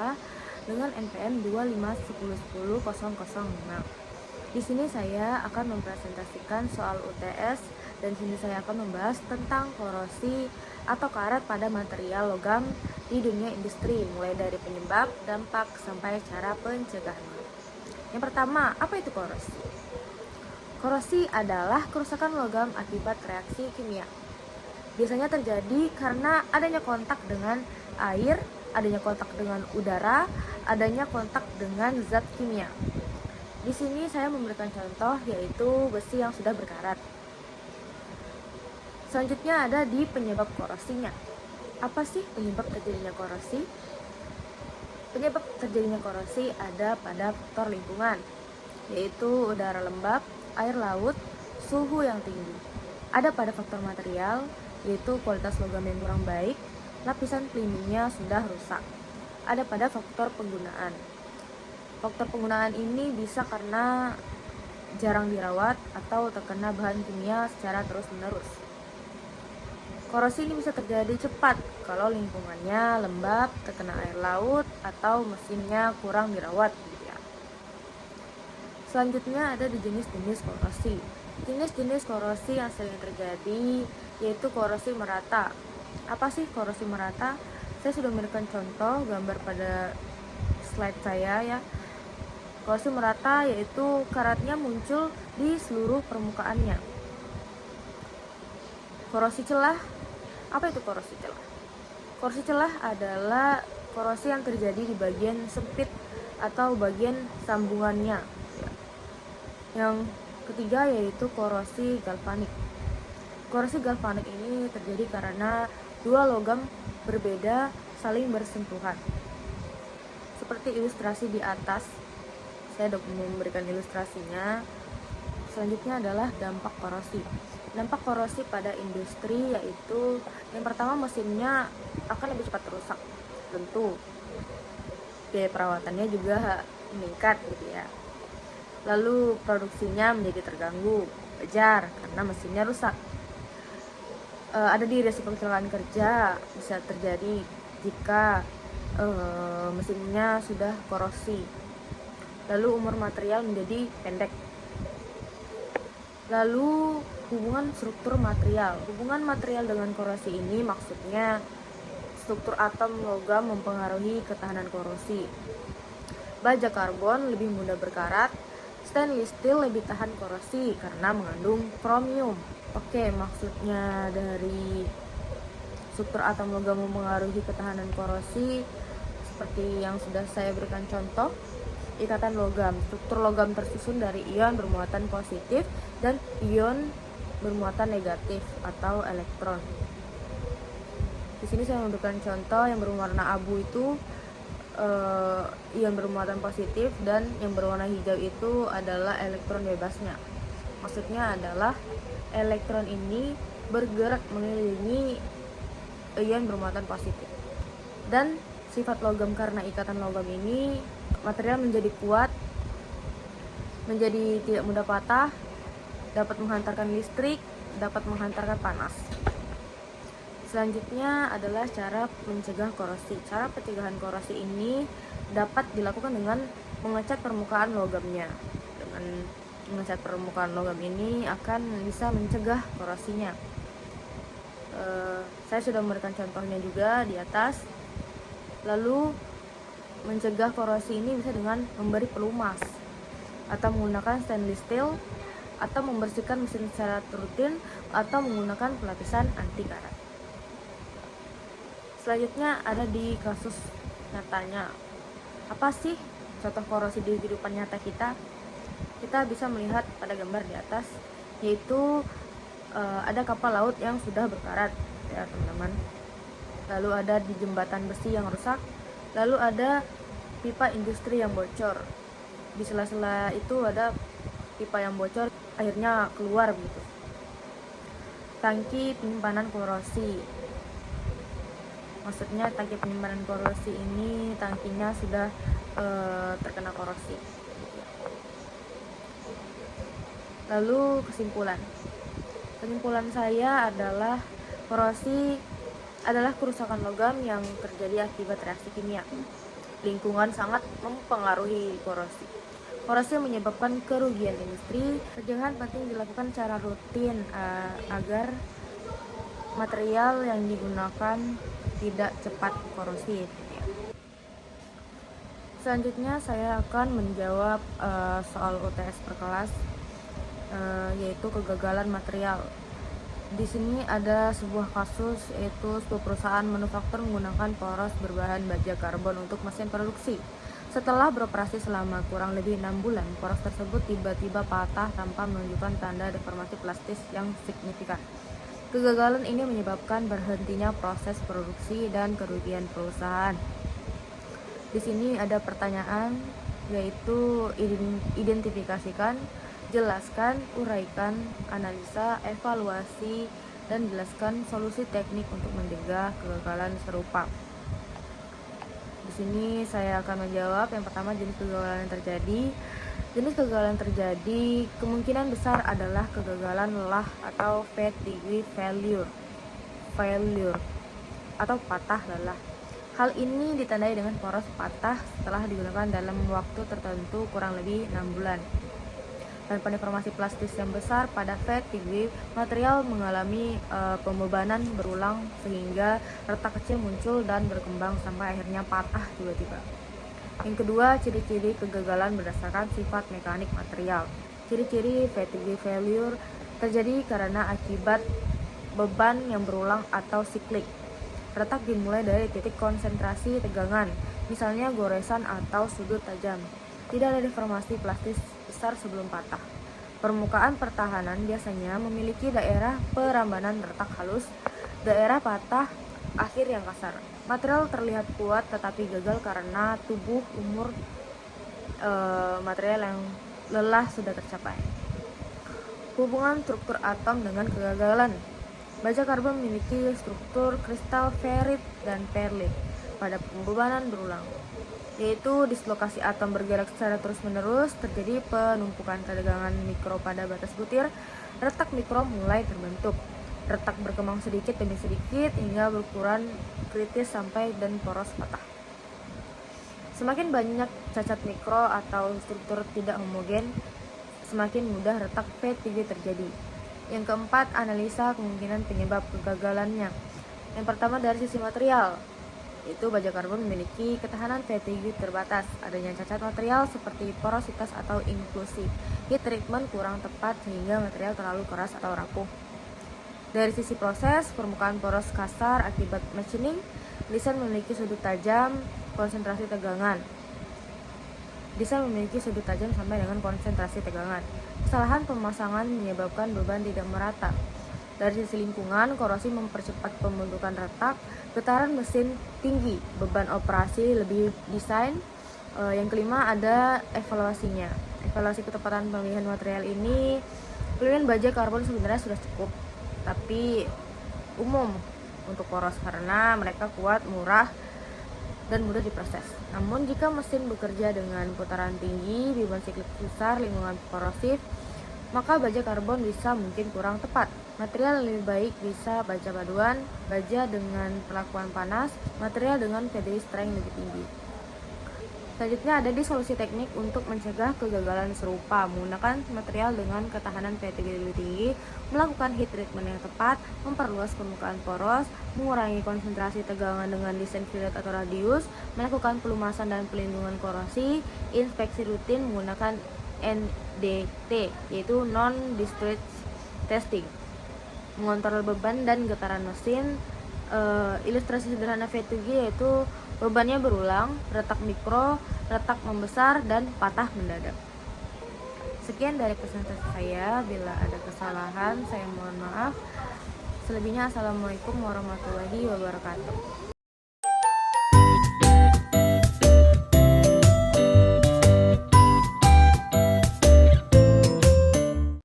A dengan NPM 251001006. Di sini saya akan mempresentasikan soal UTS dan sini saya akan membahas tentang korosi atau karat pada material logam di dunia industri, mulai dari penyebab, dampak, sampai cara pencegahannya. Yang pertama, apa itu korosi? Korosi adalah kerusakan logam akibat reaksi kimia. Biasanya terjadi karena adanya kontak dengan air, adanya kontak dengan udara, adanya kontak dengan zat kimia. Di sini saya memberikan contoh yaitu besi yang sudah berkarat. Selanjutnya ada di penyebab korosinya. Apa sih penyebab terjadinya korosi? Penyebab terjadinya korosi ada pada faktor lingkungan, yaitu udara lembab, air laut, suhu yang tinggi. Ada pada faktor material, yaitu kualitas logam yang kurang baik, lapisan pelindungnya sudah rusak. Ada pada faktor penggunaan. Faktor penggunaan ini bisa karena jarang dirawat atau terkena bahan kimia secara terus-menerus. Korosi ini bisa terjadi cepat kalau lingkungannya lembab, terkena air laut, atau mesinnya kurang dirawat. Selanjutnya ada di jenis-jenis korosi. Jenis-jenis korosi yang sering terjadi yaitu korosi merata. Apa sih korosi merata? Saya sudah memberikan contoh gambar pada slide saya ya. Korosi merata yaitu karatnya muncul di seluruh permukaannya. Korosi celah. Apa itu korosi celah? Korosi celah adalah korosi yang terjadi di bagian sempit atau bagian sambungannya. Yang ketiga yaitu korosi galvanik. Korosi galvanik ini terjadi karena dua logam berbeda saling bersentuhan. Seperti ilustrasi di atas, saya sudah memberikan ilustrasinya. Selanjutnya adalah dampak korosi. Dampak korosi pada industri yaitu yang pertama, mesinnya akan lebih cepat rusak. Tentu biaya perawatannya juga meningkat gitu ya. Lalu produksinya menjadi terganggu, wajar karena mesinnya rusak. Ada di risiko kecelakaan kerja bisa terjadi jika mesinnya sudah korosi. Lalu umur material menjadi pendek. Lalu hubungan struktur material. Hubungan material dengan korosi ini maksudnya struktur atom logam mempengaruhi ketahanan korosi. Baja karbon lebih mudah berkarat. Stainless steel lebih tahan korosi karena mengandung kromium. Oke, maksudnya dari struktur atom logam mempengaruhi ketahanan korosi seperti yang sudah saya berikan contoh. Ikatan logam. Struktur logam tersusun dari ion bermuatan positif dan ion bermuatan negatif atau elektron. Di sini saya memberikan contoh yang berwarna abu itu ion bermuatan positif dan yang berwarna hijau itu adalah elektron bebasnya. Maksudnya adalah elektron ini bergerak mengelilingi ion bermuatan positif. Dan sifat logam karena ikatan logam ini, material menjadi kuat, menjadi tidak mudah patah, dapat menghantarkan listrik, dapat menghantarkan panas. Selanjutnya adalah cara mencegah korosi. Cara pencegahan korosi ini dapat dilakukan dengan mengecat permukaan logamnya. Dengan mengecat permukaan logam ini akan bisa mencegah korosinya. Saya sudah memberikan contohnya juga di atas. Lalu mencegah korosi ini bisa dengan memberi pelumas atau menggunakan stainless steel, atau membersihkan mesin secara rutin, atau menggunakan pelapisan anti karat. Selanjutnya ada di kasus nyatanya. Apa sih contoh korosi di kehidupan nyata kita? Kita bisa melihat pada gambar di atas, yaitu ada kapal laut yang sudah berkarat ya teman-teman. Lalu ada di jembatan besi yang rusak. Lalu ada pipa industri yang bocor. Di sela-sela itu ada pipa yang bocor, airnya keluar begitu. Tangki penyimpanan korosi. Maksudnya tangki penyimpanan korosi ini tangkinya sudah terkena korosi. Lalu kesimpulan saya adalah korosi adalah kerusakan logam yang terjadi akibat reaksi kimia. lingkungan sangat mempengaruhi korosi. Korosi menyebabkan kerugian industri. Pencegahan penting dilakukan secara rutin agar material yang digunakan tidak cepat korosi. Selanjutnya saya akan menjawab soal UTS per kelas, yaitu kegagalan material. Di sini ada sebuah kasus, yaitu sebuah perusahaan manufaktur menggunakan poros berbahan baja karbon untuk mesin produksi. Setelah beroperasi selama kurang lebih 6 bulan, poros tersebut tiba-tiba patah tanpa menunjukkan tanda deformasi plastis yang signifikan. Kegagalan ini menyebabkan berhentinya proses produksi dan kerugian perusahaan. Di sini ada pertanyaan, yaitu identifikasikan, jelaskan, uraikan, analisa, evaluasi, dan jelaskan solusi teknik untuk mencegah kegagalan serupa. Di sini saya akan menjawab. Yang pertama, jenis kegagalan yang terjadi. Jenis kegagalan terjadi kemungkinan besar adalah kegagalan lelah atau fatigue failure atau patah lelah. Hal ini ditandai dengan poros patah setelah digunakan dalam waktu tertentu kurang lebih 6 bulan. Tanpa deformasi plastis yang besar pada fatigue, material mengalami pembebanan berulang sehingga retak kecil muncul dan berkembang sampai akhirnya patah tiba-tiba. Yang kedua, ciri-ciri kegagalan berdasarkan sifat mekanik material. Ciri-ciri fatigue failure terjadi karena akibat beban yang berulang atau siklik. Retak dimulai dari titik konsentrasi tegangan, misalnya goresan atau sudut tajam. Tidak ada deformasi plastis besar sebelum patah. Permukaan pertahanan biasanya memiliki daerah perambanan retak halus, daerah patah akhir yang kasar. Material terlihat kuat tetapi gagal karena umur material yang lelah sudah tercapai. Hubungan struktur atom dengan kegagalan. Baja karbon memiliki struktur kristal ferrit dan perlit pada pembebanan berulang, yaitu dislokasi atom bergerak secara terus-menerus, terjadi penumpukan tegangan mikro pada batas butir, retak mikro mulai terbentuk. Retak berkembang sedikit demi sedikit hingga berukuran kritis sampai dan poros patah. Semakin banyak cacat mikro atau struktur tidak homogen, semakin mudah retak fatigue terjadi. Yang keempat, analisa kemungkinan penyebab kegagalannya. Yang pertama, dari sisi material, yaitu baja karbon memiliki ketahanan fatigue terbatas. Adanya cacat material seperti porositas atau inklusi. Heat treatment kurang tepat sehingga material terlalu keras atau rapuh. Dari sisi proses, permukaan poros kasar akibat machining. Desain memiliki sudut tajam, konsentrasi tegangan. Desain memiliki sudut tajam sampai dengan konsentrasi tegangan. Kesalahan pemasangan menyebabkan beban tidak merata. Dari sisi lingkungan, korosi mempercepat pembentukan retak. Getaran mesin tinggi, beban operasi lebih desain. Yang kelima, ada evaluasinya. Evaluasi ketepatan pemilihan material ini. Pilihan baja karbon sebenarnya sudah cukup, tapi umum untuk poros karena mereka kuat, murah, dan mudah diproses. Namun jika mesin bekerja dengan putaran tinggi, beban siklik besar, lingkungan korosif, maka baja karbon bisa mungkin kurang tepat. Material yang lebih baik bisa baja paduan, baja dengan perlakuan panas, material dengan fatigue strength lebih tinggi. Selanjutnya ada di solusi teknik untuk mencegah kegagalan serupa, menggunakan material dengan ketahanan fatigue lebih tinggi, melakukan heat treatment yang tepat, memperluas permukaan poros, mengurangi konsentrasi tegangan dengan desain fillet atau radius, melakukan pelumasan dan pelindungan korosi, inspeksi rutin menggunakan NDT, yaitu non-distress testing, mengontrol beban dan getaran mesin. Ilustrasi sederhana fatigue yaitu bebannya berulang, retak mikro, retak membesar, dan patah mendadak. Sekian dari presentasi saya. Bila ada kesalahan, saya mohon maaf. Selebihnya, assalamualaikum warahmatullahi wabarakatuh.